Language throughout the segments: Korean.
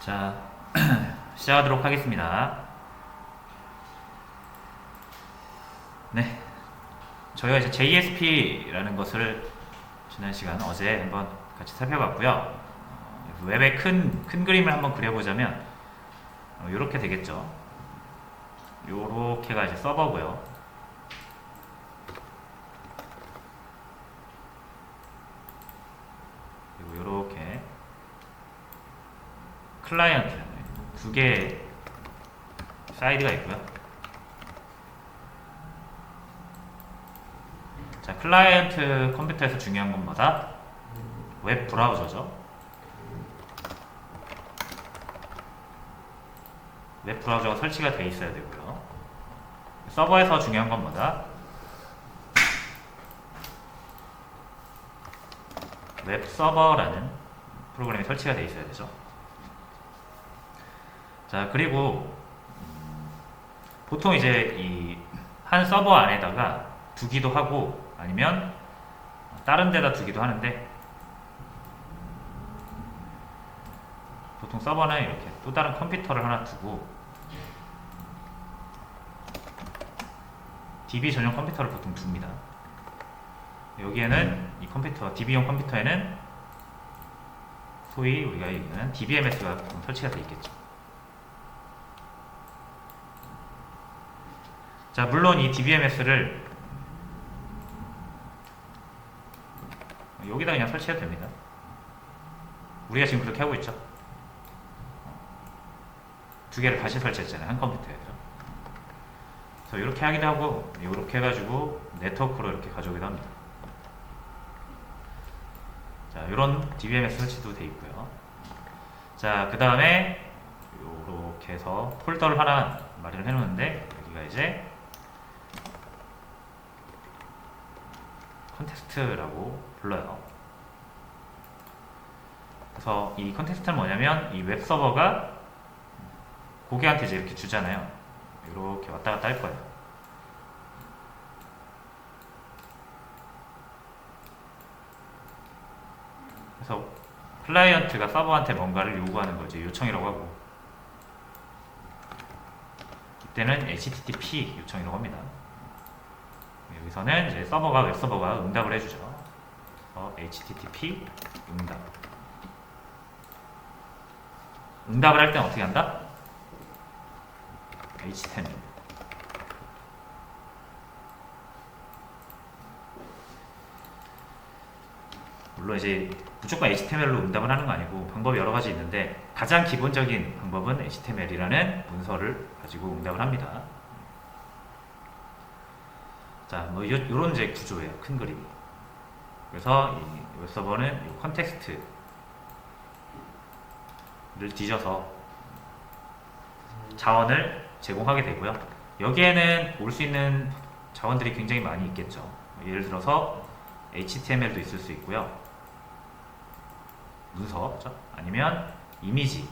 자, 시작하도록 하겠습니다. 네, 저희가 이제 JSP라는 것을 지난 시간 어제 한번 같이 살펴봤고요. 웹의 큰 그림을 한번 그려보자면 이렇게 되겠죠. 요렇게가 이제 서버고요. 그리고 요렇게 클라이언트 두 개의 사이드가 있고요. 자, 클라이언트 컴퓨터에서 중요한 건 뭐다? 웹 브라우저죠. 웹 브라우저가 설치가 되어 있어야 되고요. 서버에서 중요한 건 뭐다? 웹 서버라는 프로그램이 설치가 되어 있어야 되죠. 자, 그리고 보통 이제 이 한 서버 안에다가 두기도 하고 아니면 다른 데다 두기도 하는데, 보통 서버는 이렇게 또 다른 컴퓨터를 하나 두고 DB 전용 컴퓨터를 보통 둡니다. 여기에는 이 컴퓨터, DB용 컴퓨터에는 소위 우리가 얘기하는 DBMS가 보통 설치가 되어 있겠죠. 자, 물론 이 DBMS를 여기다 그냥 설치해도 됩니다. 우리가 지금 그렇게 하고 있죠. 두 개를 같이 설치했잖아요, 한 컴퓨터에. 그래서 이렇게 하기도 하고 이렇게 해가지고 네트워크로 이렇게 가져오기도 합니다. 자, 이런 DBMS 설치도 돼 있고요. 자, 그 다음에 이렇게 해서 폴더를 하나 마련을 해놓는데, 여기가 이제 컨텍스트라고 불러요. 그래서 이 컨텍스트는 뭐냐면, 이 웹 서버가 고객한테 이제 이렇게 주잖아요. 이렇게 왔다 갔다 할 거예요. 그래서 클라이언트가 서버한테 뭔가를 요구하는 거지, 요청이라고 하고, 이때는 HTTP 요청이라고 합니다. 여기서는 이제 서버가, 웹 서버가 응답을 해주죠. HTTP 응답. 응답을 할 때는 어떻게 한다? HTML. 물론 이제 무조건 HTML로 응답을 하는 거 아니고 방법이 여러 가지 있는데, 가장 기본적인 방법은 HTML이라는 문서를 가지고 응답을 합니다. 자, 뭐 요런 이제 구조예요, 큰 그림이. 그래서 이 웹서버는 이 컨텍스트를 뒤져서 자원을 제공하게 되고요. 여기에는 올 수 있는 자원들이 굉장히 많이 있겠죠. 예를 들어서 HTML도 있을 수 있고요, 문서죠. 아니면 이미지,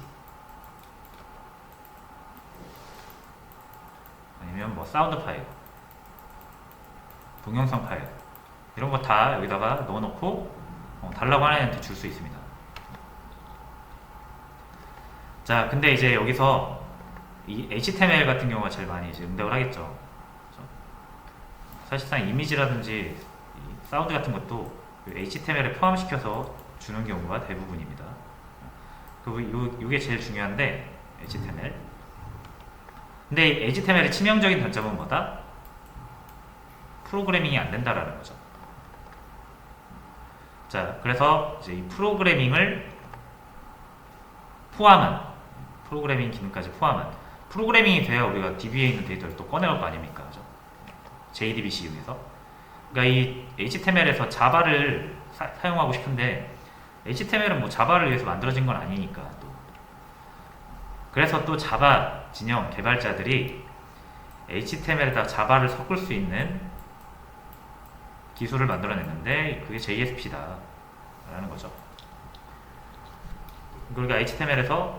아니면 뭐 사운드 파일, 동영상 파일, 이런 거 다 여기다가 넣어놓고 달라고 하는 애한테 줄 수 있습니다. 자, 근데 이제 여기서 이 HTML 같은 경우가 제일 많이 이제 응답을 하겠죠. 그렇죠? 사실상 이미지라든지 사운드 같은 것도 HTML에 포함시켜서 주는 경우가 대부분입니다. 그리고 이게 제일 중요한데, HTML. 근데 HTML의 치명적인 단점은 뭐다? 프로그래밍이 안 된다라는 거죠. 자, 그래서 이제 이 프로그래밍을 포함한, 프로그래밍 기능까지 포함한, 프로그래밍이 돼야 우리가 DB에 있는 데이터를 또 꺼내올 거 아닙니까? 그죠? JDBC 이용해서. 그러니까 이 HTML에서 자바를 사용하고 싶은데, HTML은 뭐 자바를 위해서 만들어진 건 아니니까 또. 그래서 또 자바 진영 개발자들이 HTML에다 자바를 섞을 수 있는 기술을 만들어냈는데, 그게 JSP다 라는 거죠. 그러니까 HTML에서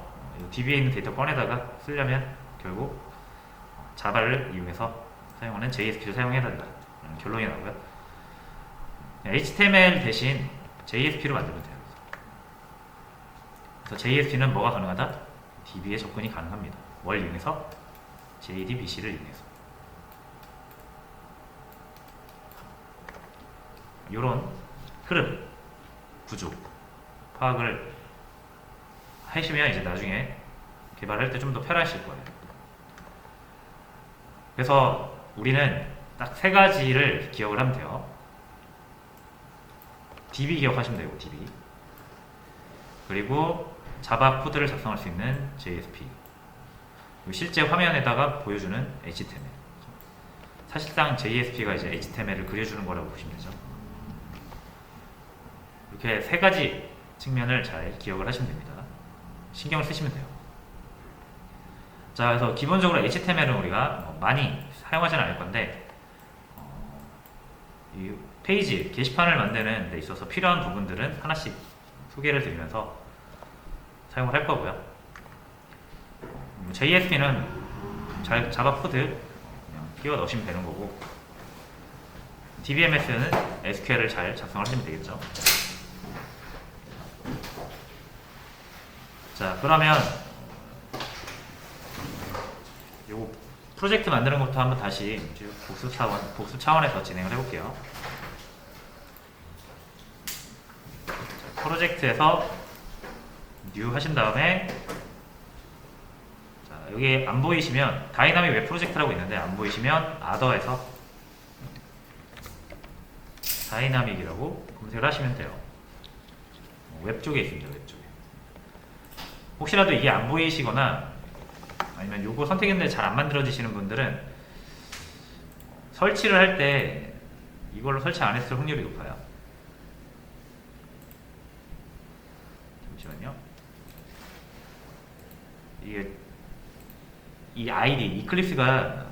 DB에 있는 데이터 꺼내다가 쓰려면 결국 자바를 이용해서 사용하는 JSP를 사용해야 된다 라는 결론이 나고요. HTML 대신 JSP로 만들면 돼요. 그래서 JSP는 뭐가 가능하다? DB에 접근이 가능합니다. 뭘 이용해서? JDBC를 이용해서. 이런 흐름, 구조 파악을 하시면 이제 나중에 개발할 때 좀 더 편하실 거예요. 그래서 우리는 딱 세 가지를 기억을 하면 돼요. DB 기억하시면 되고, DB. 그리고 자바 코드를 작성할 수 있는 JSP. 실제 화면에다가 보여주는 HTML. 사실상 JSP가 이제 HTML을 그려주는 거라고 보시면 되죠. 이렇게 세 가지 측면을 잘 기억을 하시면 됩니다. 신경을 쓰시면 돼요. 자, 그래서 기본적으로 HTML은 우리가 많이 사용하지는 않을 건데, 이 페이지, 게시판을 만드는 데 있어서 필요한 부분들은 하나씩 소개를 드리면서 사용을 할 거고요. JSP는 자바 코드 그냥 끼워 넣으시면 되는 거고, DBMS는 SQL을 잘 작성을 하시면 되겠죠. 자, 그러면 요 프로젝트 만드는 것부터 한번 다시 복습 차원에서 진행을 해볼게요. 자, 프로젝트에서 뉴 하신 다음에, 자, 여기 안 보이시면 다이나믹 웹 프로젝트라고 있는데 안 보이시면 아더에서 다이나믹이라고 검색을 하시면 돼요. 웹 쪽에 있습니다. 웹 쪽에. 혹시라도 이게 안 보이시거나 아니면 요거 선택했는데 잘 안 만들어지시는 분들은 설치를 할 때 이걸로 설치 안 했을 확률이 높아요. 잠시만요. 이게 이 아이디, 이클립스가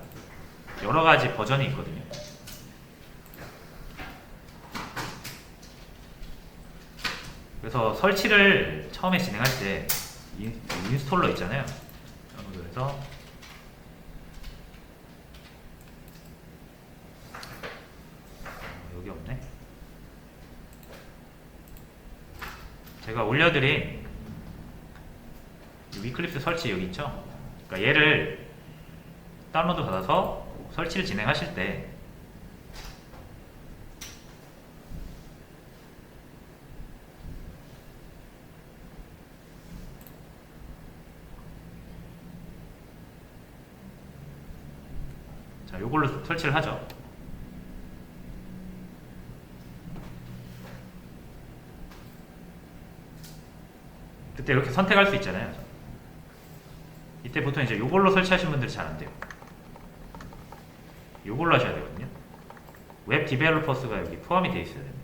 여러 가지 버전이 있거든요. 그래서 설치를 처음에 진행할 때 인스톨러 있잖아요. 그래서 여기 없네. 제가 올려드린 위클립스 설치 여기 있죠. 그러니까 얘를 다운로드 받아서 설치를 진행하실 때 자, 요걸로 설치를 하죠. 그때 이렇게 선택할 수 있잖아요. 이때 보통 이제 요걸로 설치하신 분들이 잘 안 돼요. 요걸로 하셔야 되거든요. 웹 디벨로퍼스가 여기 포함이 되어 있어야 됩니다.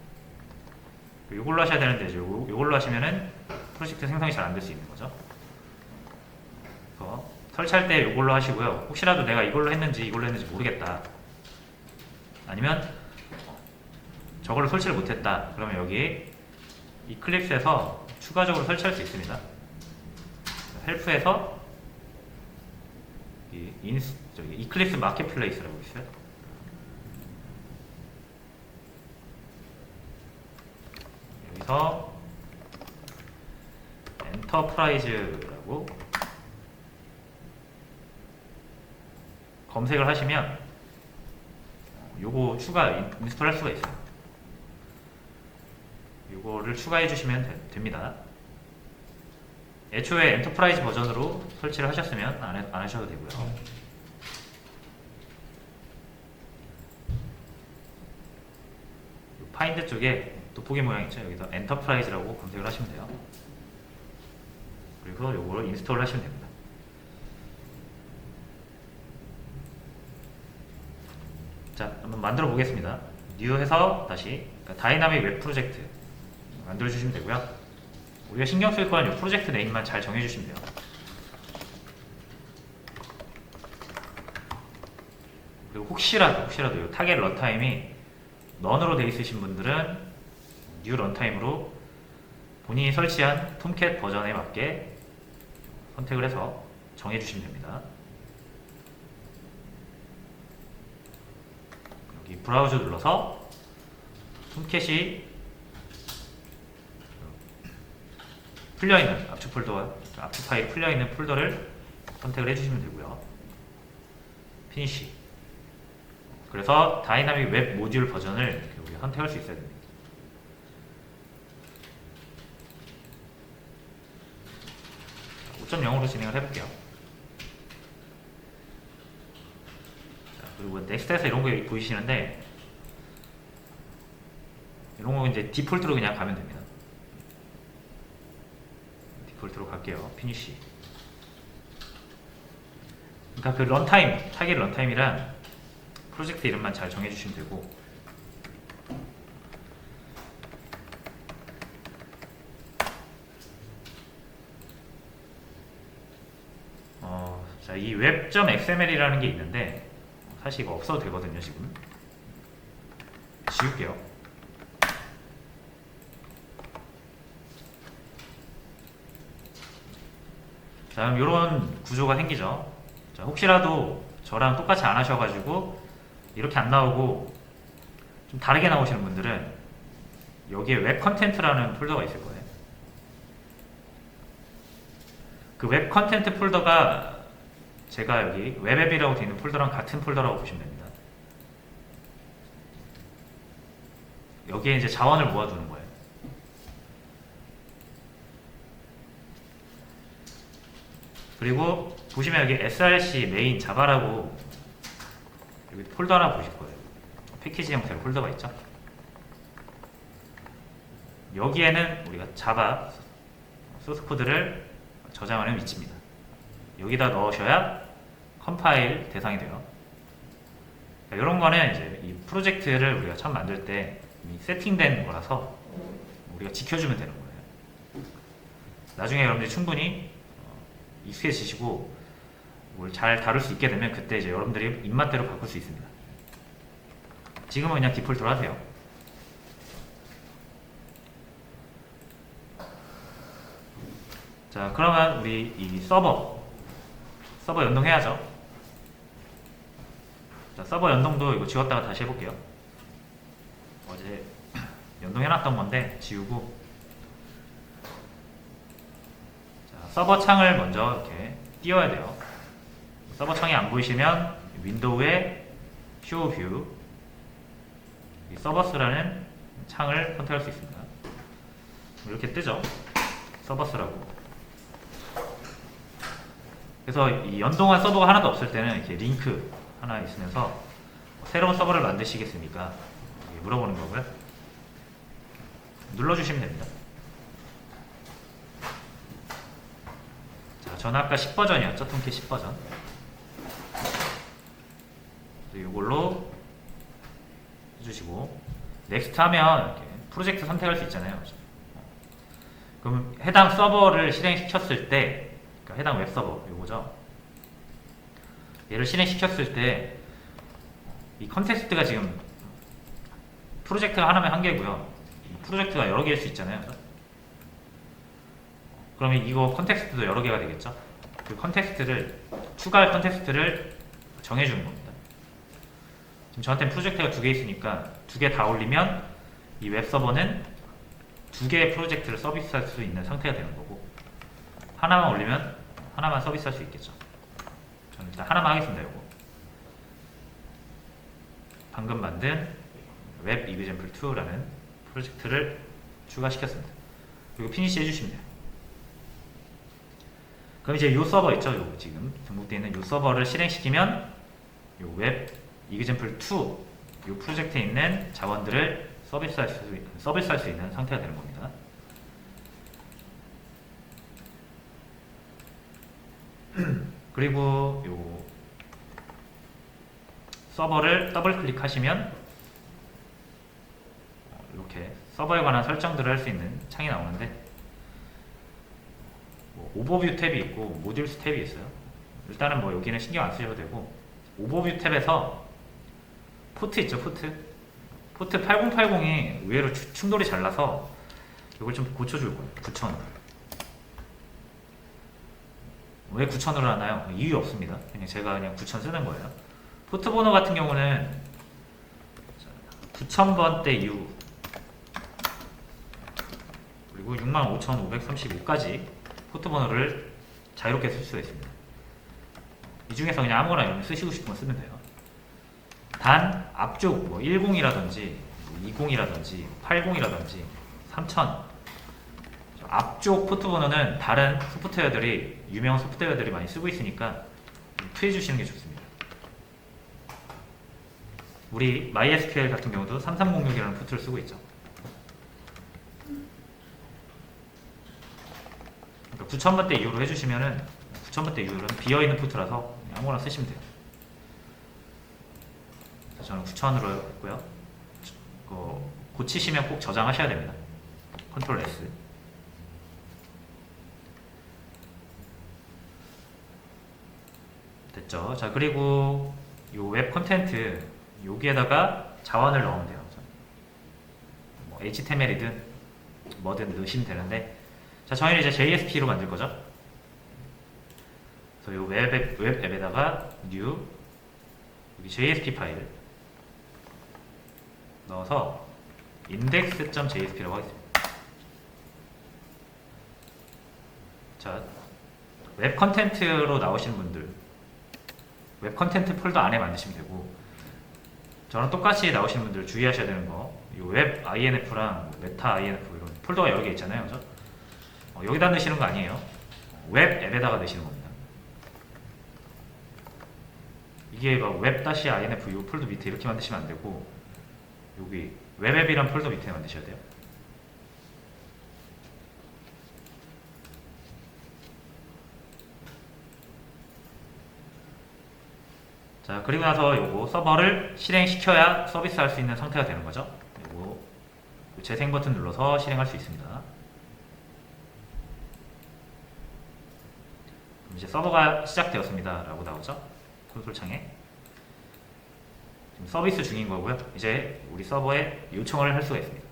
요걸로 하셔야 되는데 이제 요걸로 하시면은 프로젝트 생성이 잘 안 될 수 있는 거죠. 그래서 설치할 때 요걸로 하시고요. 혹시라도 내가 이걸로 했는지 모르겠다. 아니면 저걸로 설치를 못했다. 그러면 여기 이클립스에서 추가적으로 설치할 수 있습니다. 헬프에서 이클립스 마켓플레이스라고 있어요. 여기서 엔터프라이즈라고 검색을 하시면 요거 추가 인스톨 할 수가 있어요. 요거를 추가해 주시면 됩니다. 애초에 엔터프라이즈 버전으로 설치를 하셨으면 안 하셔도 되고요. 파인드 쪽에 돋보기 모양 있죠. 여기서 엔터프라이즈라고 검색을 하시면 돼요. 그리고 요거를 인스톨 하시면 됩니다. 자, 한번 만들어 보겠습니다. 뉴 해서 다시 다이나믹 웹 프로젝트 만들어 주시면 되고요. 우리가 신경 쓸 건 이 프로젝트 네임만 잘 정해 주시면 돼요. 그리고 혹시라도 이 타겟 런타임이 넌으로 되어 있으신 분들은 뉴 런타임으로 본인이 설치한 톰캣 버전에 맞게 선택을 해서 정해 주시면 됩니다. 여기 브라우저 눌러서 톰캣이 풀려있는 압축 폴더와 앞뒤 파일이 풀려있는 폴더를 선택을 해주시면 되고요. 피니쉬. 그래서 다이나믹 웹 모듈 버전을 이렇게 우리가 선택할 수 있어야 됩니다. 5.0으로 진행을 해볼게요. 자, 그리고 넥스트에서 이런 거 보이시는데 이런 거 이제 디폴트로 그냥 가면 됩니다. 디폴트로 갈게요. 피니쉬. 그러니까 그 런타임, 타겟 런타임이란 프로젝트 이름만 잘 정해주시면 되고, 자, 이 web.xml이라는 게 있는데 사실 이거 없어도 되거든요. 지금 지울게요. 자, 그럼 이런 구조가 생기죠. 자, 혹시라도 저랑 똑같이 안 하셔가지고 이렇게 안 나오고 좀 다르게 나오시는 분들은 여기에 웹 컨텐트라는 폴더가 있을 거예요. 그 웹 컨텐트 폴더가 제가 여기 웹앱이라고 되어 있는 폴더랑 같은 폴더라고 보시면 됩니다. 여기에 이제 자원을 모아두는 거예요. 그리고 보시면 여기 src 메인 자바라고 여기 폴더 하나 보실 거예요. 패키지 형태로 폴더가 있죠. 여기에는 우리가 자바 소스 코드를 저장하는 위치입니다. 여기다 넣으셔야 컴파일 대상이 돼요. 이런 거는 이제 이 프로젝트를 우리가 처음 만들 때 이미 세팅된 거라서 우리가 지켜주면 되는 거예요. 나중에 여러분들이 충분히 익숙해지시고 뭘 잘 다룰 수 있게 되면 그때 이제 여러분들이 입맛대로 바꿀 수 있습니다. 지금은 그냥 디폴트로 하세요. 자, 그러면 우리 이 서버 연동해야죠. 자, 서버 연동도 이거 지웠다가 다시 해볼게요. 어제 연동해놨던 건데 지우고, 자, 서버 창을 먼저 이렇게 띄워야 돼요. 서버 창이 안 보이시면 윈도우에 쇼 뷰 서버스라는 창을 선택할 수 있습니다. 이렇게 뜨죠. 서버스라고. 그래서 이 연동한 서버가 하나도 없을 때는 이렇게 링크 하나 있으면서 새로운 서버를 만드시겠습니까? 물어보는 거고요. 눌러주시면 됩니다. 자, 저는 아까 10버전이었죠. 톰캣 10버전. 이걸로 해주시고 넥스트 하면 이렇게 프로젝트 선택할 수 있잖아요. 그럼 해당 서버를 실행시켰을 때, 그러니까 해당 웹서버 요거죠. 얘를 실행시켰을 때 이 컨텍스트가 지금 프로젝트가 하나면 한 개고요. 프로젝트가 여러 개일 수 있잖아요. 그러면 이거 컨텍스트도 여러 개가 되겠죠. 그 컨텍스트를 추가할 컨텍스트를 정해주는 겁니다. 지금 저한테는 프로젝트가 두 개 있으니까 두 개 다 올리면 이 웹서버는 두 개의 프로젝트를 서비스할 수 있는 상태가 되는 거고, 하나만 올리면 하나만 서비스할 수 있겠죠. 저는 일단 하나만 하겠습니다. 요거 방금 만든 웹 이그젠플 2라는 프로젝트를 추가시켰습니다. 그리고 피니시 해주시면 돼요. 그럼 이제 요 서버 있죠. 요 지금 등록되어 있는 요 서버를 실행시키면 요 웹 이그젠플 2 요 프로젝트에 있는 자원들을 서비스할 수 있는 상태가 되는 겁니다. 그리고 요 서버를 더블 클릭하시면 이렇게 서버에 관한 설정들을 할 수 있는 창이 나오는데, 뭐 오버뷰 탭이 있고 모듈스 탭이 있어요. 일단은 뭐 여기는 신경 안 쓰셔도 되고, 오버뷰 탭에서 포트 있죠. 포트 8080이 의외로 충돌이 잘 나서 이걸 좀 고쳐줄 거예요. 9000으로. 왜 9000으로 하나요? 이유 없습니다. 그냥 9000 쓰는 거예요. 포트 번호 같은 경우는 9000번대 이후 그리고 65,535까지 포트 번호를 자유롭게 쓸 수가 있습니다. 이 중에서 그냥 아무거나 여러분 쓰시고 싶은 거 쓰면 돼요. 단 앞쪽 뭐 10이라든지 20이라든지 80이라든지 3000 앞쪽 포트 번호는 다른 소프트웨어들이 유명한 소프트웨어들이 많이 쓰고 있으니까 투해 주시는 게 좋습니다. 우리 MySQL 같은 경우도 3306이라는 포트를 쓰고 있죠. 그러니까 9000번대 이후로 해주시면은 9000번대 이후로는 비어있는 포트라서 아무거나 쓰시면 돼요. 저는 9000으로 했고요. 고치시면 꼭 저장하셔야 됩니다. 컨트롤 S. 됐죠. 자, 그리고 요 웹 컨텐트 여기에다가 자원을 넣으면 돼요. 뭐 HTML이든 뭐든 넣으시면 되는데, 자, 저희는 이제 JSP로 만들 거죠. 그래서 요 웹 앱에다가 new 여기 JSP 파일 넣어서 index.jsp라고 하겠습니다. 자, 웹 컨텐트로 나오시는 분들 웹 컨텐트 폴더 안에 만드시면 되고, 저랑 똑같이 나오시는 분들 주의하셔야 되는 거, 이 웹 INF랑 메타 INF 이런 폴더가 여러 개 있잖아요, 그죠? 여기다 넣으시는 거 아니에요. 웹 앱에다가 넣으시는 겁니다. 이게 웹-INF 이 폴더 밑에 이렇게 만드시면 안 되고, 여기 웹앱이란 폴더 밑에 만드셔야 돼요. 자, 그리고 나서 요거 서버를 실행시켜야 서비스 할 수 있는 상태가 되는 거죠. 요거 재생 버튼 눌러서 실행할 수 있습니다. 그럼 이제 서버가 시작되었습니다 라고 나오죠. 콘솔 창에. 지금 서비스 중인 거고요. 이제 우리 서버에 요청을 할 수가 있습니다.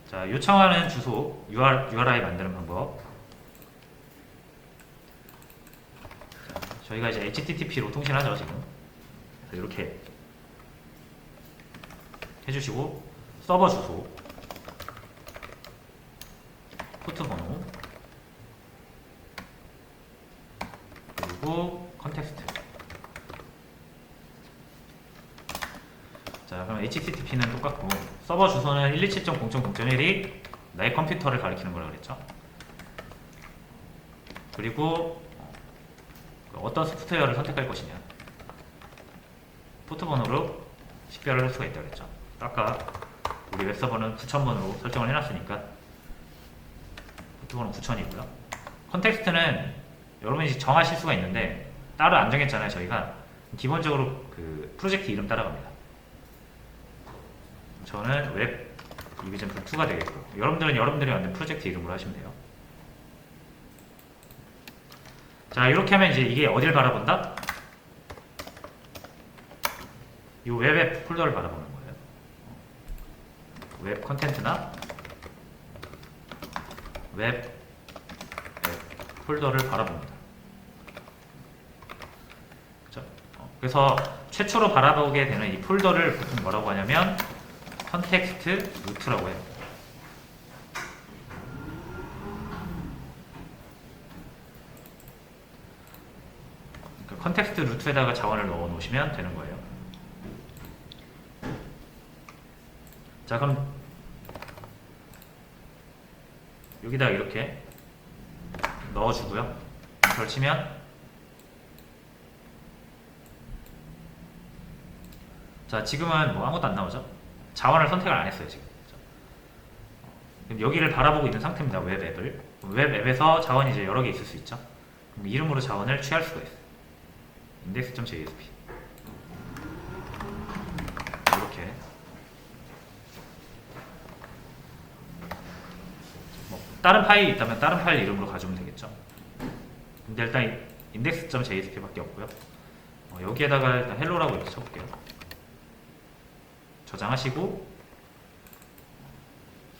자, 요청하는 주소 URI 만드는 방법. 저희가 이제 HTTP로 통신하죠, 지금. 이렇게 해주시고, 서버 주소, 포트 번호, 그리고 컨텍스트. 자, 그럼 HTTP는 똑같고, 서버 주소는 127.0.0.1이 나의 컴퓨터를 가리키는 거라고 그랬죠. 그리고 어떤 소프트웨어를 선택할 것이냐, 포트 번호로 식별을 할 수가 있다고 그랬죠. 아까 우리 웹서버는 9000번으로 설정을 해놨으니까 포트 번호 9000이고요. 컨텍스트는 여러분이 정하실 수가 있는데 따로 안 정했잖아요. 저희가 기본적으로 그 프로젝트 이름 따라갑니다. 저는 웹 이비젠플 2가 되겠고, 여러분들은 여러분들이 만든 프로젝트 이름으로 하시면 돼요. 자, 이렇게 하면 이제 이게 어딜 바라본다? 이 웹 폴더를 바라보는 거예요. 웹 컨텐츠나 웹 폴더를 바라봅니다. 그래서 최초로 바라보게 되는 이 폴더를 보통 뭐라고 하냐면 컨텍스트 루트라고 해요. 컨텍스트 루트에다가 자원을 넣어 놓으시면 되는 거예요. 자, 그럼 여기다 이렇게 넣어주고요. 이걸 치면, 자, 지금은 뭐 아무것도 안 나오죠. 자원을 선택을 안 했어요, 지금. 그럼 여기를 바라보고 있는 상태입니다. 웹앱을. 웹앱에서 자원이 이제 여러 개 있을 수 있죠. 그럼 이름으로 자원을 취할 수가 있어요. index.jsp 이렇게. 뭐 다른 파일이 있다면 다른 파일 이름으로 가져오면 되겠죠. 근데 일단 index.jsp 밖에 없고요. 여기에다가 일단 hello라고 이렇게 쳐볼게요. 저장하시고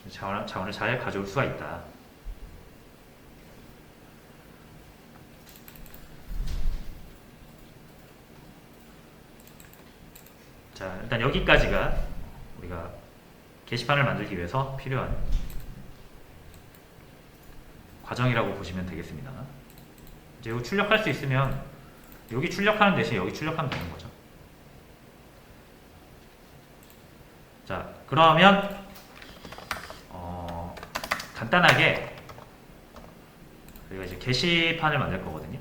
자원을 잘 가져올 수가 있다. 자, 일단 여기까지가 우리가 게시판을 만들기 위해서 필요한 과정이라고 보시면 되겠습니다. 이제 이거 출력할 수 있으면 여기 출력하는 대신 여기 출력하면 되는 거죠. 자, 그러면 간단하게 우리가 이제 게시판을 만들 거거든요.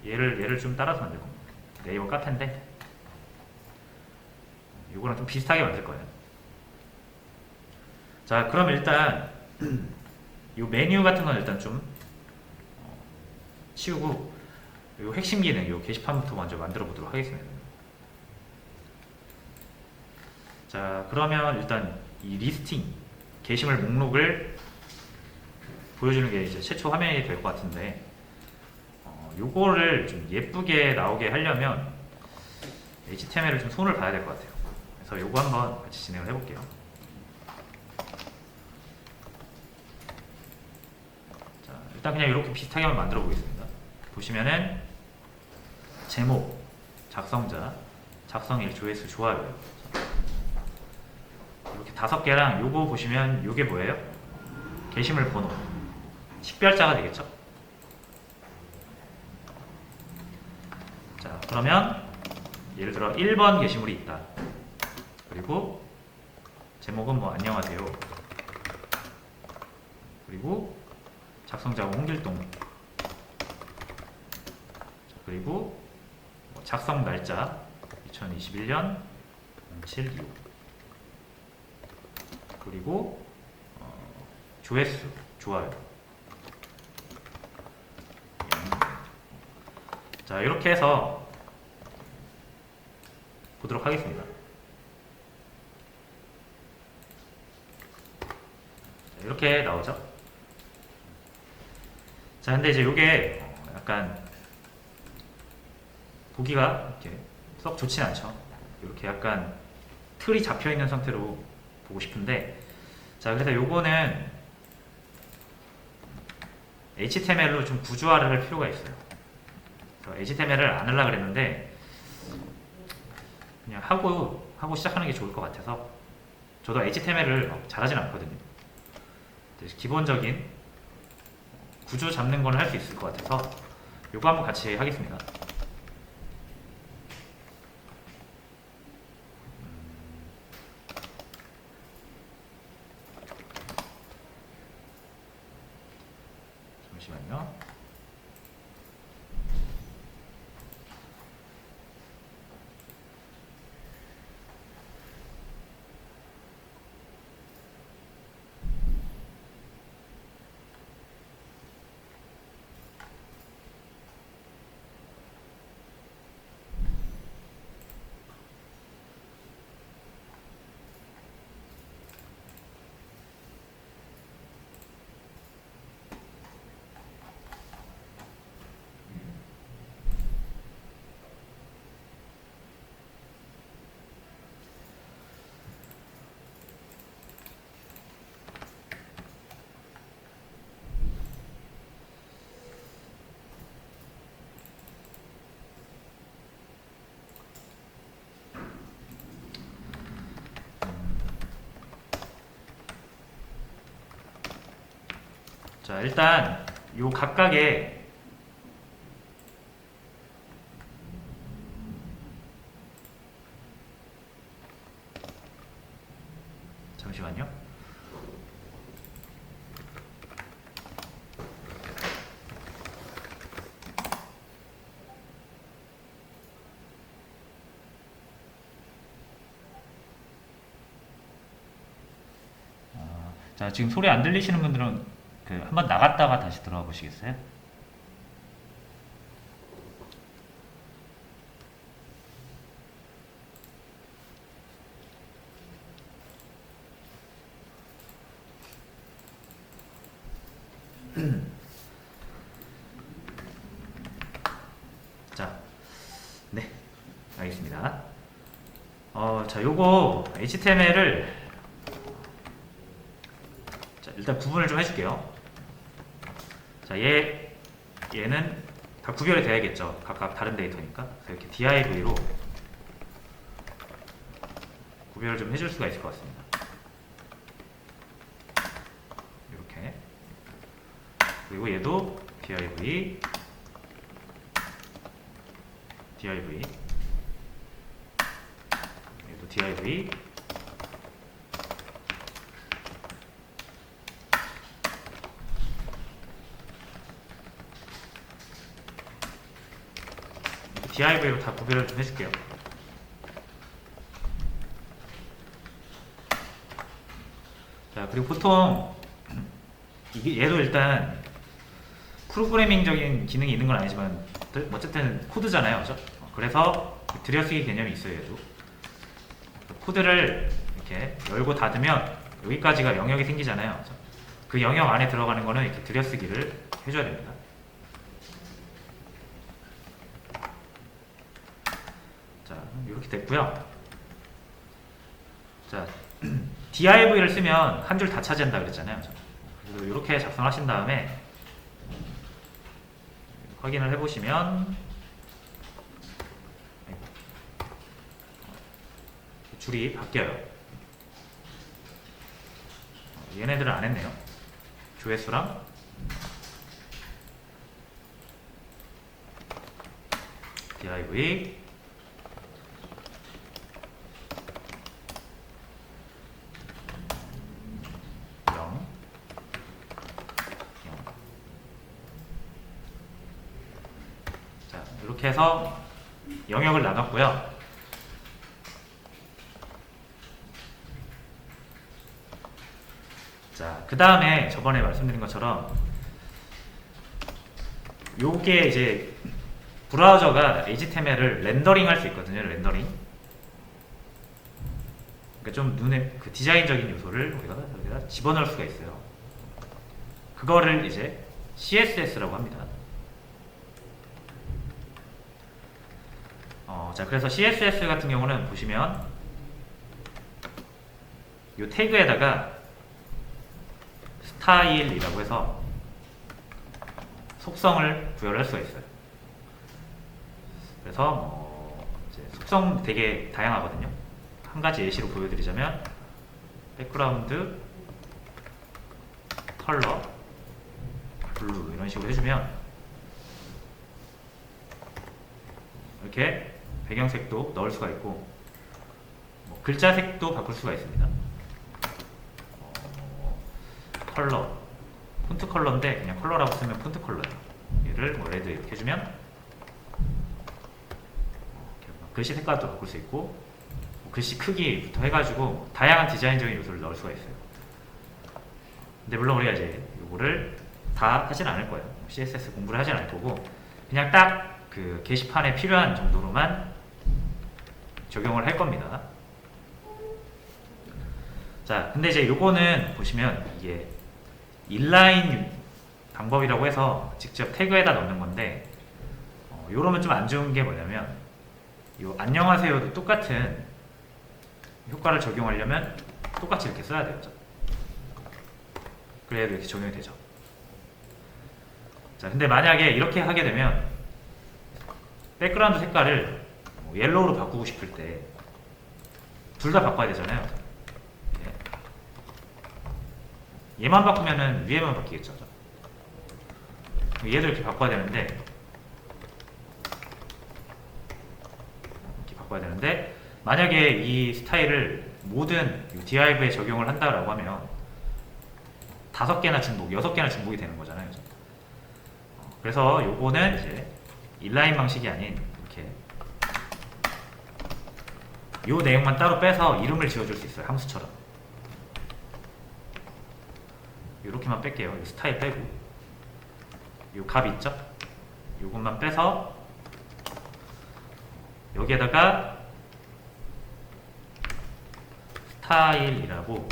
얘를 좀 따라서 만들 겁니다. 네이버 카페인데 이거랑 좀 비슷하게 만들 거예요. 자, 그럼 일단 이 메뉴 같은 건 일단 좀 치우고 이 핵심 기능, 이 게시판부터 먼저 만들어 보도록 하겠습니다. 자, 그러면 일단 이 리스팅 게시물 목록을 보여주는 게 이제 최초 화면이 될 것 같은데 요거를 좀 예쁘게 나오게 하려면 HTML을 좀 손을 봐야 될 것 같아요. 그래서 요거 한번 같이 진행을 해볼게요. 자, 일단 그냥 이렇게 비슷하게 한번 만들어 보겠습니다. 보시면은 제목, 작성자, 작성일, 조회수, 좋아요 이렇게 5개랑 요거 보시면 요게 뭐예요? 게시물 번호, 식별자가 되겠죠? 자, 그러면 예를 들어 1번 게시물이 있다. 그리고 제목은 뭐 안녕하세요. 그리고 작성자가 홍길동. 그리고 작성 날짜 2021년 0725. 그리고 조회수, 좋아요. 자, 이렇게 해서 보도록 하겠습니다. 자, 이렇게 나오죠. 자, 근데 이제 이게 약간 보기가 이렇게 썩 좋진 않죠. 이렇게 약간 틀이 잡혀 있는 상태로 보고 싶은데, 자, 그래서 요거는 HTML로 좀 구조화를 할 필요가 있어요. 그래서 HTML을 안 하려고 그랬는데 그냥 하고 시작하는 게 좋을 것 같아서, 저도 HTML을 잘하진 않거든요. 기본적인 구조 잡는 건 할 수 있을 것 같아서 요거 한번 같이 하겠습니다. 잠시만요. 자, 일단 요 각각의 잠시만요. 자, 지금 소리 안 들리시는 분들은 한번 나갔다가 다시 들어와 보시겠어요? 자, 네, 알겠습니다. 자, 요거 HTML을 일단 구분을 좀 해줄게요. 자, 얘는 다 구별이 돼야겠죠. 각각 다른 데이터니까. 그래서 이렇게 div로 구별을 좀 해줄 수가 있을 것 같습니다. 이렇게. 그리고 얘도 div, div, 얘도 div, div로 다 구별을 좀 해줄게요. 자, 그리고 보통 얘도 일단 프로그래밍적인 기능이 있는 건 아니지만 어쨌든 코드잖아요, 그죠? 그래서 들여쓰기 개념이 있어요. 얘도 코드를 이렇게 열고 닫으면 여기까지가 영역이 생기잖아요, 그죠? 그 영역 안에 들어가는 거는 이렇게 들여쓰기를 해줘야 됩니다. 자, 이렇게 됐고요. 자, div를 쓰면 한 줄 다 차지한다 그랬잖아요, 그죠? 그래서 이렇게 작성하신 다음에 확인을 해보시면 줄이 바뀌어요. 얘네들은 안 했네요. 조회수랑 div 0 자, 이렇게 해서 영역을 나눴고요. 자, 그 다음에 저번에 말씀드린 것처럼 요게 이제 브라우저가 HTML을 렌더링 할 수 있거든요. 렌더링. 그러니까 좀 눈에 그 디자인적인 요소를 우리가 여기다 집어넣을 수가 있어요. 그거를 이제 CSS라고 합니다. 자, 그래서 CSS 같은 경우는 보시면 요 태그에다가 스타일이라고 해서 속성을 부여를 할 수가 있어요. 그래서 이제 속성 되게 다양하거든요. 한 가지 예시로 보여드리자면 백그라운드 컬러 블루 이런 식으로 해주면 이렇게 배경색도 넣을 수가 있고 글자색도 바꿀 수가 있습니다. 컬러 폰트 컬러인데 그냥 컬러라고 쓰면 폰트 컬러예요. 얘를 뭐 레드 이렇게 해주면 글씨 색깔도 바꿀 수 있고 글씨 크기부터 해가지고 다양한 디자인적인 요소를 넣을 수가 있어요. 근데 물론 우리가 이제 요거를 다 하진 않을 거예요. CSS 공부를 하진 않을 거고 그냥 딱 그 게시판에 필요한 정도로만 적용을 할 겁니다. 자, 근데 이제 요거는 보시면 이게 인라인 방법이라고 해서 직접 태그에다 넣는 건데 요러면 좀 안 좋은 게 뭐냐면 요 안녕하세요도 똑같은 효과를 적용하려면 똑같이 이렇게 써야 되죠. 그래야 이렇게 적용이 되죠. 자, 근데 만약에 이렇게 하게 되면 백그라운드 색깔을 옐로우로 바꾸고 싶을 때 둘 다 바꿔야 되잖아요. 얘만 바꾸면은 위에만 바뀌겠죠. 얘도 이렇게 바꿔야 되는데 이렇게 바꿔야 되는데 만약에 이 스타일을 모든 div에 적용을 한다라고 하면 5개나 중복, 6개나 중복이 되는 거잖아요. 그래서 요거는 이제 인라인 방식이 아닌 이렇게 요 내용만 따로 빼서 이름을 지어줄 수 있어요. 함수처럼. 요렇게만 뺄게요. 이 스타일 빼고 요 값 있죠? 요것만 빼서 여기에다가 스타일이라고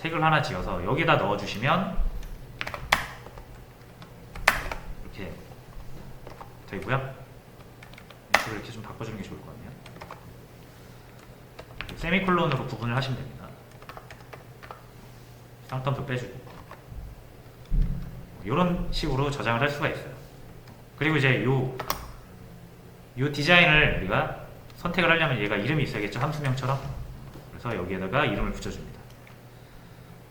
태그를 하나 지어서 여기다 넣어주시면 이렇게 되고요. 이쪽을 이렇게 좀 바꿔주는 게 좋을 것 같네요. 세미콜론으로 구분을 하시면 됩니다. 쌍텀도 빼주고 이런 식으로 저장을 할 수가 있어요. 그리고 이제 요 디자인을 우리가 선택을 하려면 얘가 이름이 있어야겠죠. 함수명처럼. 그래서 여기에다가 이름을 붙여줍니다.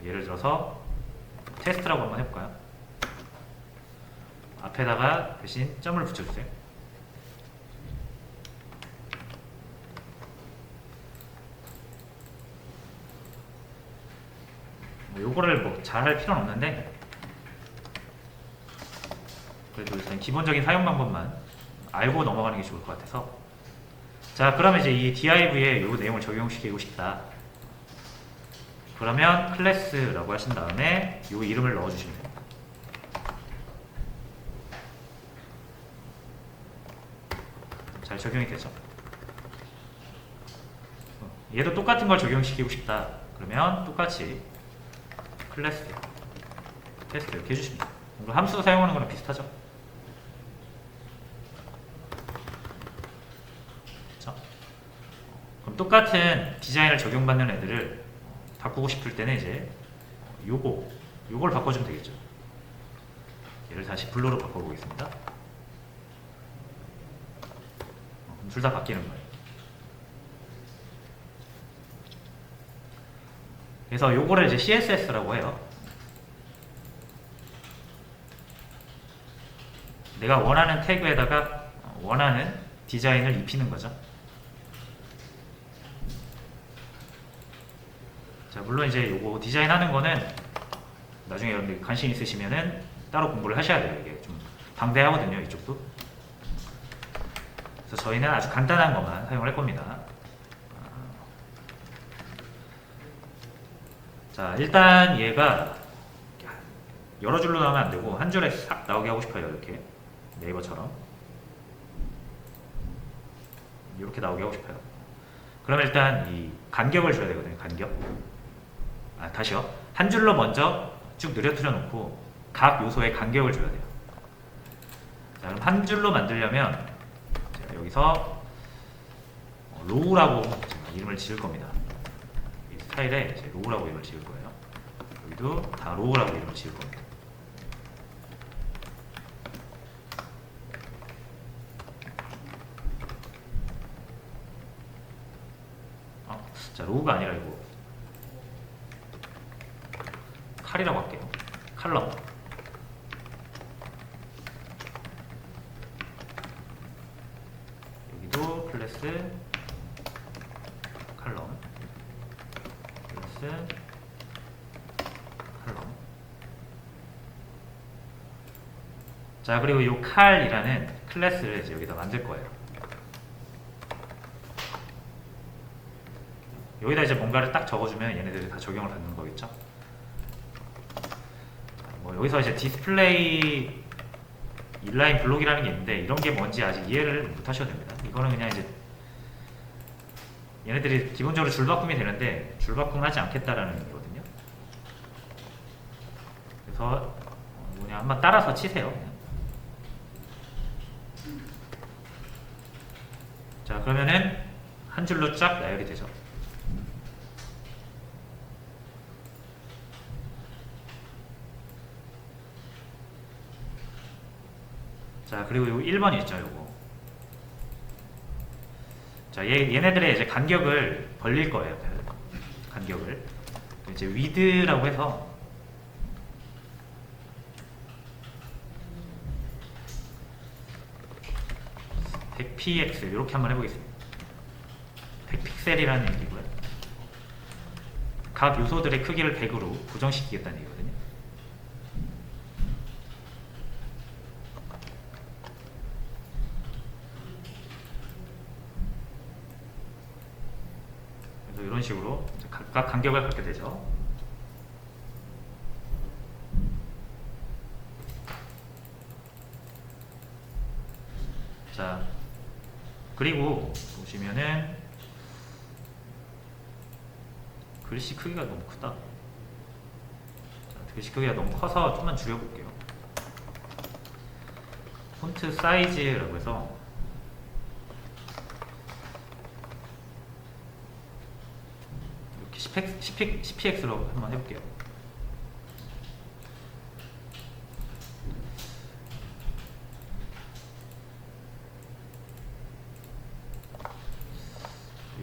예를 들어서 테스트라고 한번 해볼까요? 앞에다가 대신 점을 붙여주세요. 요거를 뭐 잘할 필요는 없는데 그래도 일단 기본적인 사용 방법만 알고 넘어가는 게 좋을 것 같아서. 자, 그러면 이제 이 div에 요 내용을 적용시키고 싶다. 그러면 클래스라고 하신 다음에 요 이름을 넣어주시면 됩니다. 잘 적용이 되죠? 얘도 똑같은 걸 적용시키고 싶다. 그러면 똑같이 클래스 테스트 이렇게 해주십니다. 함수 사용하는 거랑 비슷하죠? 그렇죠? 그럼 똑같은 디자인을 적용받는 애들을 바꾸고 싶을 때는 이제 요걸 바꿔주면 되겠죠. 얘를 다시 블루로 바꿔보겠습니다. 둘 다 바뀌는 거예요. 그래서 요거를 이제 CSS라고 해요. 내가 원하는 태그에다가 원하는 디자인을 입히는 거죠. 자, 물론 이제 요거 디자인 하는 거는 나중에 여러분들 관심 있으시면은 따로 공부를 하셔야 돼요. 이게 좀 방대하거든요, 이쪽도. 그래서 저희는 아주 간단한 것만 사용을 할 겁니다. 자, 일단 얘가 여러 줄로 나오면 안 되고 한 줄에 싹 나오게 하고 싶어요. 이렇게 네이버처럼 이렇게 나오게 하고 싶어요. 그러면 일단 이 간격을 줘야 되거든요. 간격. 다시요. 한 줄로 먼저 쭉 늘어뜨려 놓고 각 요소에 간격을 줘야 돼요. 자, 그럼 한 줄로 만들려면 제가 여기서 로우라고 제가 이름을 지을 겁니다. 이 스타일에 이제 로우라고 이름을 지을 거예요. 여기도 다 로우라고 이름을 지을 겁니다. 자, 로우가 아니라 이거 칼이라고 할게요. 칼럼. 여기도 클래스 칼럼, 클래스 칼럼. 자, 그리고 이 칼이라는 클래스를 이제 여기다 만들 거예요. 여기다 이제 뭔가를 딱 적어주면 얘네들이 다 적용을 받는 거겠죠. 뭐 여기서 이제 디스플레이 인라인 블록이라는 게 있는데 이런 게 뭔지 아직 이해를 못 하셔도 됩니다. 이거는 그냥 이제 얘네들이 기본적으로 줄바꿈이 되는데 줄바꿈을 하지 않겠다라는 의미거든요. 그래서 그냥 한번 따라서 치세요. 그냥. 자, 그러면은 한 줄로 쫙 나열이 되죠. 자, 그리고 요 1번 있죠, 요거. 자, 얘네들의 이제 간격을 벌릴 거예요. 간격을. 이제 width라고 해서 px 이렇게 한번 해보겠습니다. 100픽셀이라는 얘기고요. 각 요소들의 크기를 100으로 고정시키겠다는 얘기거든요. 그래서 이런 식으로 각각 간격을 갖게 되죠. 자, 그리고 보시면은 글씨 크기가 너무 크다. 자, 글씨 크기가 너무 커서 좀만 줄여볼게요. 폰트 사이즈라고 해서 이렇게 10px로 한번 해볼게요.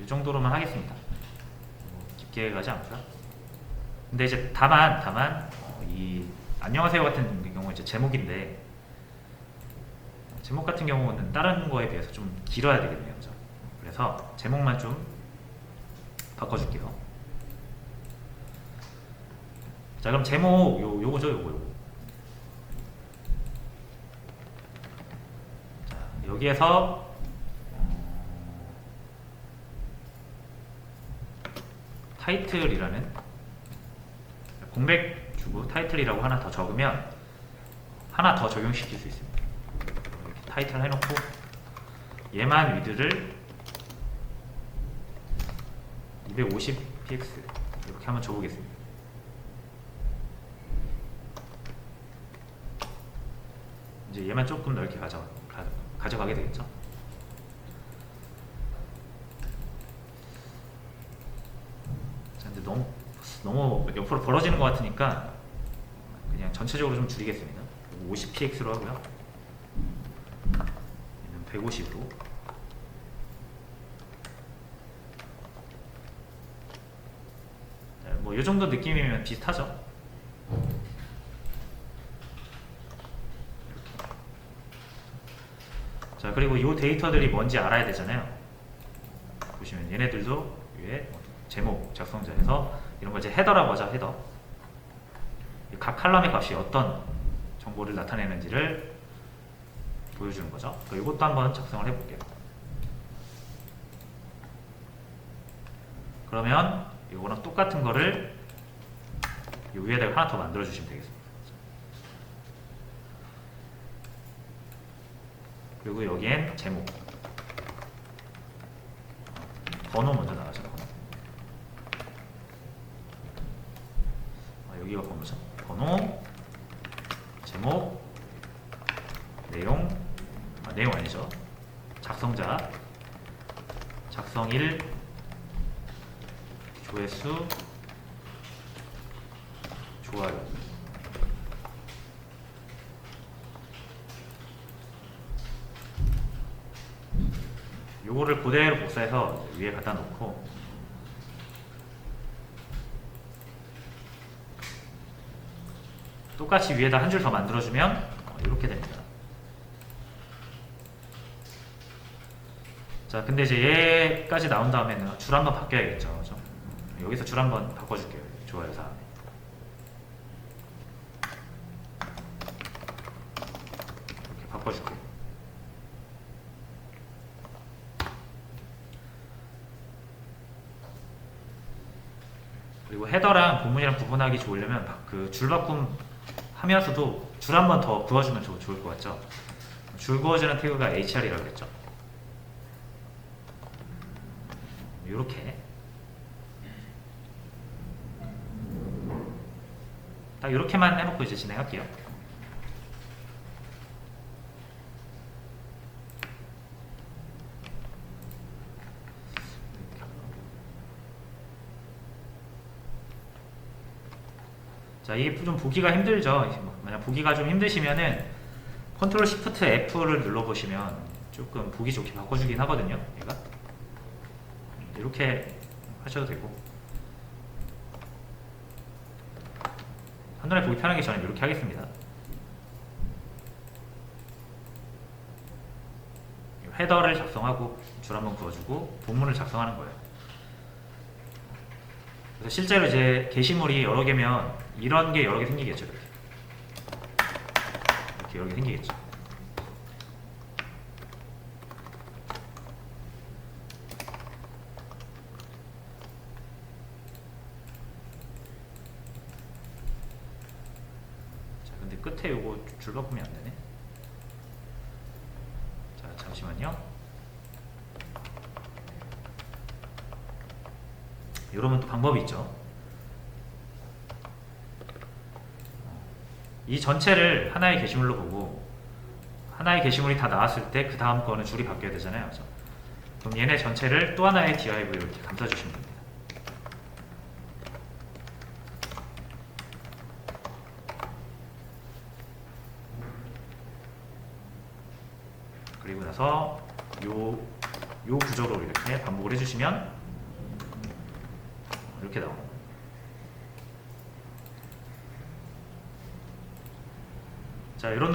이 정도로만 하겠습니다. 깊게 가지 않고요. 근데 이제 다만 이 안녕하세요 같은 경우 이제 제목인데 제목 같은 경우는 다른 거에 비해서 좀 길어야 되겠네요. 그죠? 그래서 제목만 좀 바꿔줄게요. 자, 그럼 제목 요거죠, 요거. 자, 여기에서 타이틀이라는 공백 주고 타이틀이라고 하나 더 적으면 하나 더 적용시킬 수 있습니다. 이렇게 타이틀 해놓고 얘만 위드를 250px 이렇게 한번 줘보겠습니다. 이제 얘만 조금 넓게 가져가게 되겠죠. 자, 근데 너무 옆으로 벌어지는 것 같으니까 그냥 전체적으로 좀 줄이겠습니다. 50px로 하고요. 얘는 150으로. 뭐 이 정도 느낌이면 비슷하죠. 자, 그리고 이 데이터들이 뭔지 알아야 되잖아요. 보시면 얘네들도 위에 제목 작성자에서 이런 걸 이제 헤더라고 하죠. 헤더. 각 칼럼의 값이 어떤 정보를 나타내는지를 보여주는 거죠. 이것도 한번 작성을 해볼게요. 그러면 이거랑 똑같은 거를 이 위에다가 하나 더 만들어 주시면 되겠습니다. 그리고 여기엔 제목, 번호 먼저 나가죠. 여기가 번호죠. 번호, 제목, 내용, 내용 아니죠. 작성자, 작성일, 조회수, 좋아요. 요거를 그대로 복사해서 위에 갖다 놓고 똑같이 위에다 한 줄 더 만들어주면 이렇게 됩니다. 자, 근데 이제 얘까지 나온 다음에는 줄 한번 바뀌어야겠죠. 그죠? 여기서 줄 한번 바꿔줄게요. 좋아요 다음에. 이렇게 바꿔줄게요. 그리고 헤더랑 본문이랑 구분하기 좋으려면 그 줄바꿈 하면서도 줄 한 번 더 그어주면 좋을 것 같죠. 줄 그어주는 태그가 hr이라고 했죠. 이렇게 딱 이렇게만 해놓고 이제 진행할게요. 자, 이게 좀 보기가 힘들죠. 만약 보기가 좀 힘드시면은 컨트롤 시프트 F를 눌러보시면 조금 보기 좋게 바꿔주긴 하거든요. 얘가 이렇게 하셔도 되고, 한눈에 보기 편하게 저는 이렇게 하겠습니다. 헤더를 작성하고 줄 한번 그어주고 본문을 작성하는 거예요. 그래서 실제로 이제 게시물이 여러 개면 이런 게 여러 개 생기겠죠. 이렇게 여러 개 생기겠죠. 자, 근데 끝에 요거 줄 바꾸면 안 되네. 자, 잠시만요. 이러면 또 방법이 있죠. 이 전체를 하나의 게시물로 보고 하나의 게시물이 다 나왔을 때 그 다음 거는 줄이 바뀌어야 되잖아요. 그렇죠? 그럼 얘네 전체를 또 하나의 div로 이렇게 감싸주시면 됩니다. 그리고 나서 요 구조로 이렇게 반복을 해주시면 이렇게 나옵니다. 자, 이런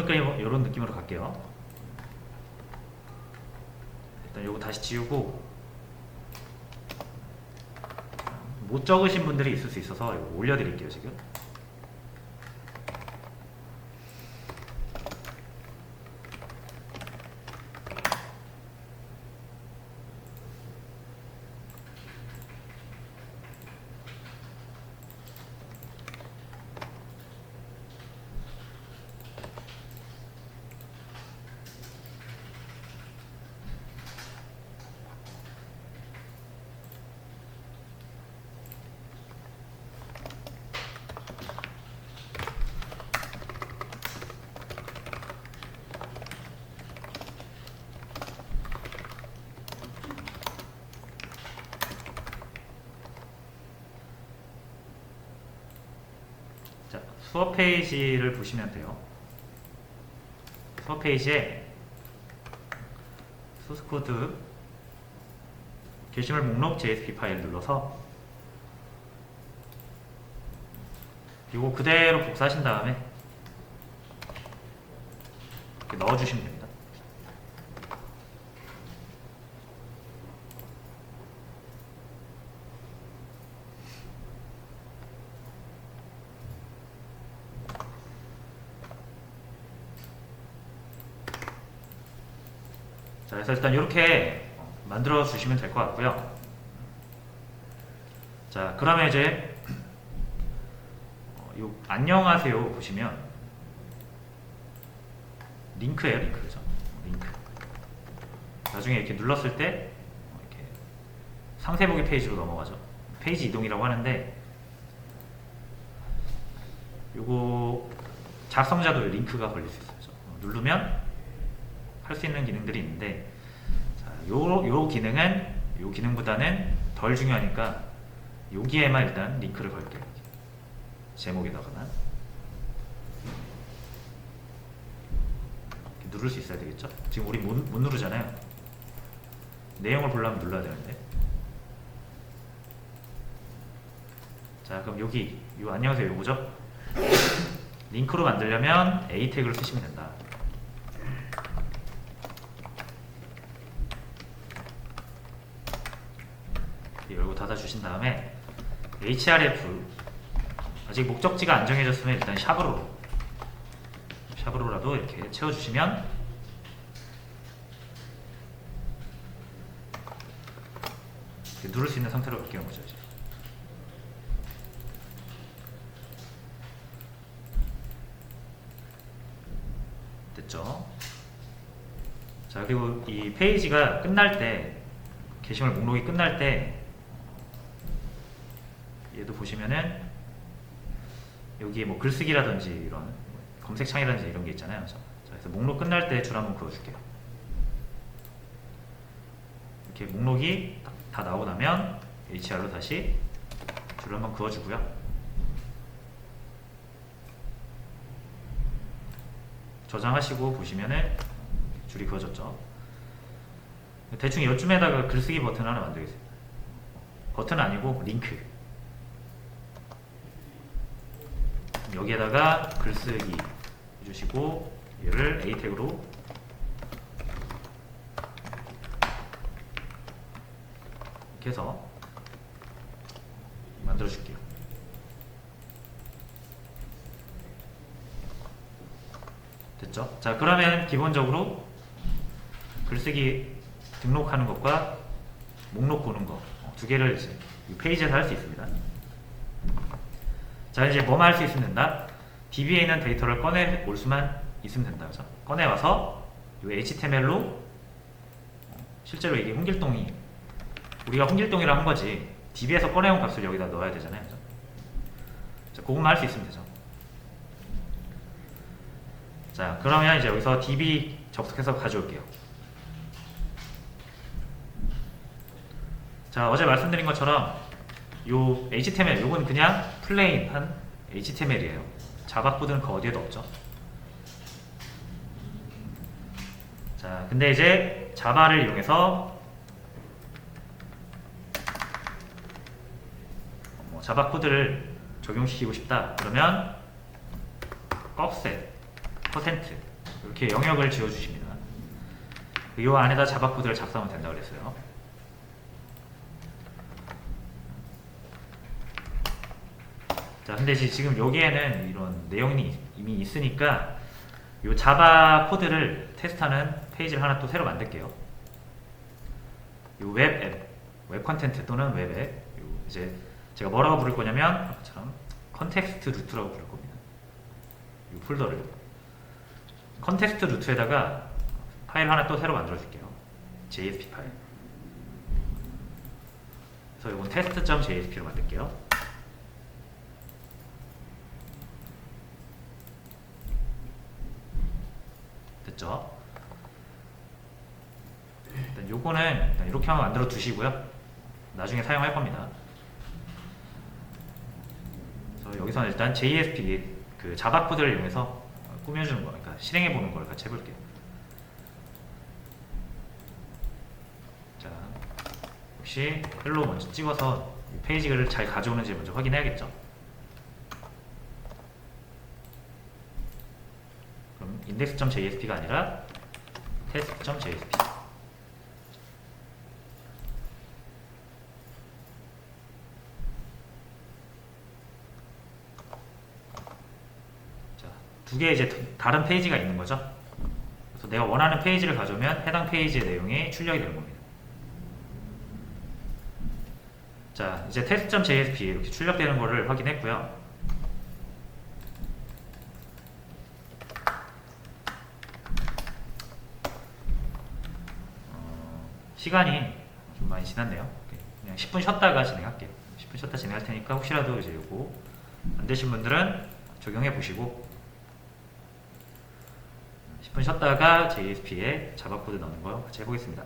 느낌으로 갈게요. 일단 요거 다시 지우고, 못 적으신 분들이 있을 수 있어서 이거 올려드릴게요 지금. 자, 수업 페이지를 보시면 돼요. 수업 페이지에 소스코드 게시물 목록 JSP 파일 눌러서 이거 그대로 복사하신 다음에 이렇게 넣어주시면 됩니다. 자, 그래서 일단 이렇게 만들어 주시면 될 것 같고요. 자, 그러면 이제 요 안녕하세요 보시면 링크예요, 링크죠. 링크. 나중에 이렇게 눌렀을 때 이렇게 상세 보기 페이지로 넘어가죠. 페이지 이동이라고 하는데, 요거 작성자도 링크가 걸릴 수 있어요. 누르면 할 수 있는 기능들이 있는데, 자, 요 기능은 요 기능보다는 덜 중요하니까 여기에만 일단 링크를 걸게요. 제목에다가만 누를 수 있어야 되겠죠? 지금 우리 못 누르잖아요. 내용을 보려면 눌러야 되는데. 자, 그럼 여기 요 안녕하세요 요거죠? 링크로 만들려면 A 태그를 쓰시면 된다. 열고 닫아주신 다음에 href, 아직 목적지가 안 정해졌으면 일단 샵으로라도 이렇게 채워주시면 이렇게 누를 수 있는 상태로 바뀌는 거죠. 이제. 됐죠? 자, 그리고 이 페이지가 끝날 때, 게시물 목록이 끝날 때 얘도 보시면은 여기에 뭐 글쓰기라든지 이런 검색창이라든지 이런 게 있잖아요. 자, 그래서 목록 끝날 때 줄 한번 그어줄게요. 이렇게 목록이 다 나오고 나면 HR로 다시 줄을 한번 그어주고요. 저장하시고 보시면은 줄이 그어졌죠. 대충 이쯤에다가 글쓰기 버튼 하나 만들겠습니다. 버튼 아니고 링크. 여기에다가 글쓰기 해주시고 얘를 A 태그로 이렇게 해서 만들어 줄게요. 됐죠? 자, 그러면 기본적으로 글쓰기 등록하는 것과 목록 보는 거 두 개를 이제 이 페이지에서 할 수 있습니다. 자, 이제 뭐만 할 수 있으면 된다? DB에 있는 데이터를 꺼내 올 수만 있으면 된다. 그죠? 꺼내와서 이 HTML로 실제로 이게 홍길동이 우리가 홍길동이라 한 거지 DB에서 꺼내온 값을 여기다 넣어야 되잖아요. 그죠? 자, 그것만 할 수 있으면 되죠. 자, 그러면 이제 여기서 DB 접속해서 가져올게요. 자, 어제 말씀드린 것처럼 요 HTML, 요건 그냥 플레인한 HTML이에요. 자바 코드는 그 어디에도 없죠. 자, 근데 이제 자바를 이용해서 뭐 자바 코드를 적용시키고 싶다 그러면 꺽셋 퍼센트 이렇게 영역을 지어주십니다. 이 안에다 자바 코드를 작성하면 된다고 그랬어요. 자, 근데 지금 여기에는 이런 내용이 이미 있으니까 이 자바 코드를 테스트하는 페이지를 하나 또 새로 만들게요. 이 웹 컨텐트 또는 웹 앱. 이제 제가 뭐라고 부를 거냐면 아까처럼 컨텍스트 루트라고 부를 겁니다. 이 폴더를 컨텍스트 루트에다가 파일 하나 또 새로 만들어 줄게요. JSP 파일. 그래서 이건 test.jsp로 만들게요. 됐죠? 일단 요거는 일단 이렇게 한번 만들어 두시고요. 나중에 사용할 겁니다. 그래서 여기서는 일단 JSP 그 자바 코드를 이용해서 꾸며주는 거, 그러니까 실행해 보는 걸 같이 해볼게요. 자, 역시 헬로 먼저 찍어서 이 페이지를 잘 가져오는지 먼저 확인해야겠죠. 그럼 index.jsp가 아니라 test.jsp. 두 개 이제 다른 페이지가 있는 거죠. 그래서 내가 원하는 페이지를 가져오면 해당 페이지의 내용이 출력이 되는 겁니다. 자, 이제 test.jsp 이렇게 출력되는 거를 확인했고요. 시간이 좀 많이 지났네요. 그냥 10분 쉬었다가 진행할게요. 10분 쉬었다 진행할 테니까 혹시라도 이제 요거 안 되신 분들은 적용해 보시고 10분 쉬었다가 JSP에 자바 코드 넣는 거 같이 해보겠습니다.